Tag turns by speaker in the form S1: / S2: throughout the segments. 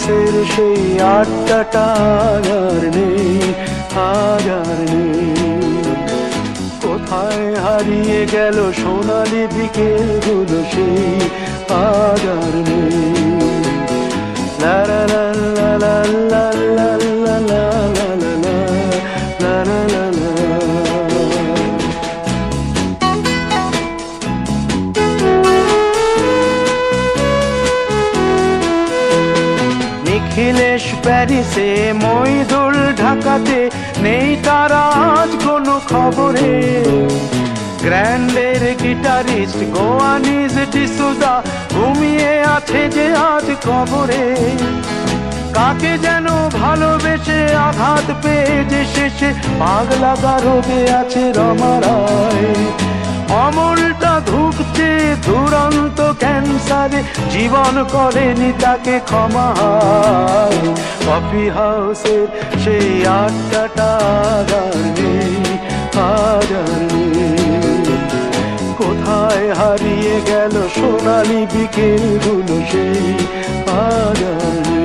S1: হাউসের সেই আড্ডাটা আর নেই, আজ আর নেই। কোথায় হারিয়ে গেল সোনালি বিকেলগুলো সেই আজ আর নেই। লা লা লা লা লা লা লা লা লা লা লা লা লা লা। নিখিলেশ প্যারিসে, মইদুল ঢাকাতে, নেই তারা আজ কোনো খবরে। গ্র্যান্ডের গিটারিস্ট গোয়ানিজ ডিসুজা ঘুমিয়ে আছে যে আজ কবরে। কাকে যেন ভালোবেসে আঘাত পেয়ে যে শেষে পাগলা গারদে আছে রমা রায়। অমলটা ধুকছে দুরন্ত ক্যান্সারে, জীবন করেনি তাকে ক্ষমা। কফি হাউসের সেই আড্ডাটা আর নেই, আজ আর নেই। কোথায় হারিয়ে গেল সোনালি বিকেলগুলো সেই আজ আর নেই।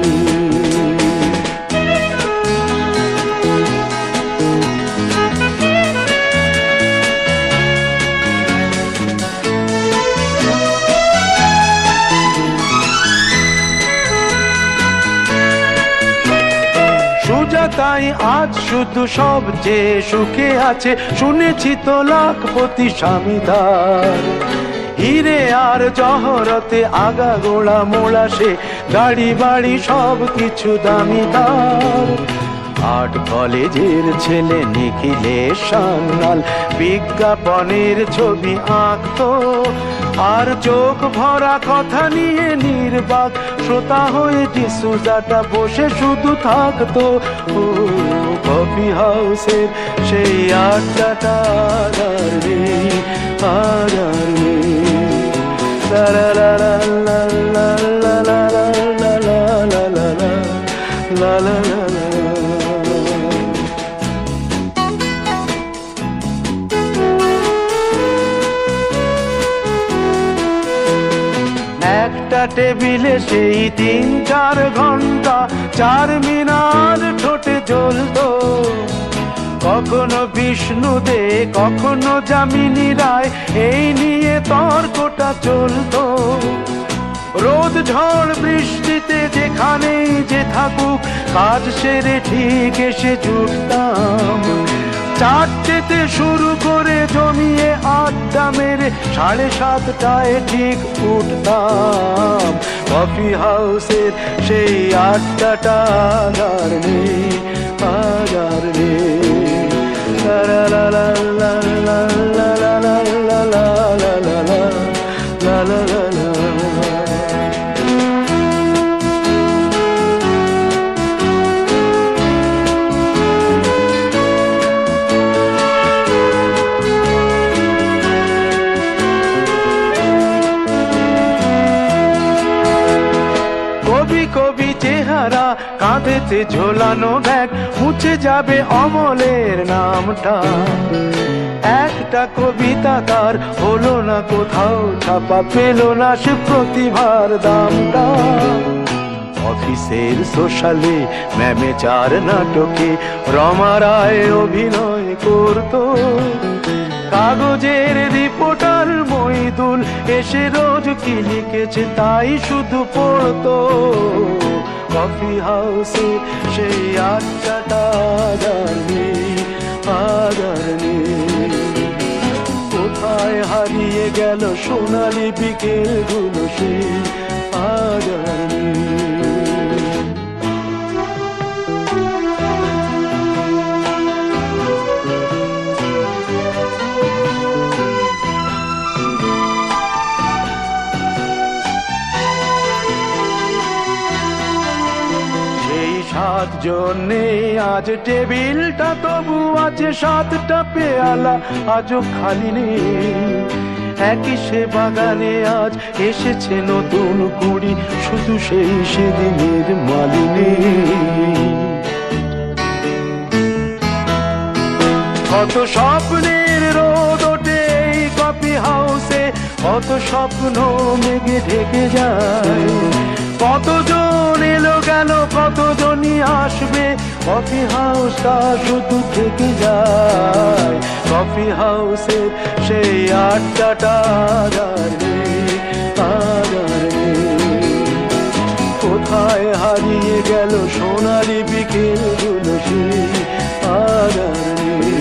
S1: তাই আজ শুধু সবচেয়ে সুখে আছে, শুনেছি তো লাখপতি স্বামীদার। হিরে আর জহরতে আগা গোড়া মোড়া সে, গাড়ি বাড়ি সব কিছু দামিদার। আর্ট কলেজের ছেলে নিখিলেশ সান্যাল বিজ্ঞাপনের ছবি আঁকতো, আর চোখ ভরা কথা নিয়ে নির্বাক শ্রোতা হয়ে ডিসুজাটা বসে শুধু থাকতো। ও কফি হাউসের সেই আড্ডাটা আর নেই, আর নেই। লা লা লা লা লা লা লা লা লা লা লা লা লা লা লা। একটা টেবিলে সেই 3-4 ঘন্টা চার মিনার ঠোঁটে জ্বলতো। কখনো বিষ্ণু দে, কখনো যামিনী রায়, এই নিয়ে তর্কটা চলতো। রোদ ঝড় বৃষ্টিতে যেখানেই যে থাকুক, কাজ সেরে ঠিক এসে জুটতাম। 4টেতে শুরু করে জমিয়ে আড্ডা মেরে 7:30টায় ঠিক উঠতাম। কফি হাউসের সেই আড্ডাটা আর নেই, আজ আর নেই। লা লা লা লা লা লা লা লা লা লা লা লা লা লা লা। কবি চেহারা, কাঁধেতে ঝোলানো ব্যাগ, মুছে যাবে অমলের নামটা। একটা কবিতা তার হলো না কোথাও ছাপা, পেল না সে প্রতিভার দামটা। অফিসের সোশ্যালে, ম্যামেচার নাটকে রমা রায় অভিনয় করতো। কাগজের রিপোর্টার মইদুল এসে রোজ কি লিখেছে তাই শুধু পড়তো। কফি হাউসে সেই আড্ডাটা আর নেই, আজ আর নেই। কোথায় হারিয়ে গেল সোনালি বিকেলগুলো সেই আজ আর নেই। জন্যে আজ টেবিলটা তবু আছে, 7টা পেয়ালা আজও খালি নেই। একই সে বাগানে আজ এসেছে নতুন কুড়ি, শুধু সেই সেদিনের মালিনী। কত স্বপ্নের রোদ ওঠে এই কফি হাউসে, কত স্বপ্ন মেঘে ঢেকে যায়। কতজন এলো গেল, কতজনই আসবে, কফি হাউসটা শুধু থেকে যায়। কফি হাউসের সেই আড্ডাটা আর নেই, আর নেই। কোথায় হারিয়ে গেল সোনালি বিকেলগুলো, সেই আর নেই।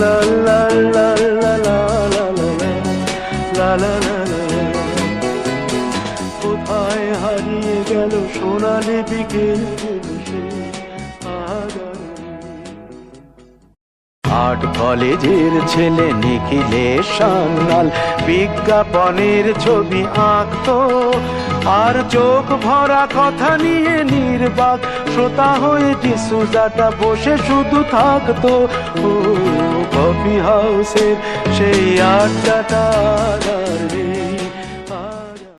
S1: লা লা লা লা লা লা লা লা লা লা। কোথায় হারিয়ে গেল সোনালি বিকেলগুলো, সেই আর নেই। আর্ট কলেজের ছেলে নিখিলেশ সান্যাল বিজ্ঞাপনের ছবি আঁকতো, আর চোখ ভরা কথা নিয়ে নির্বাক শ্রোতা হয়ে ডিসুজাটা বসে শুধু থাকতো। ও কফি হাউসের সেই আড্ডাটা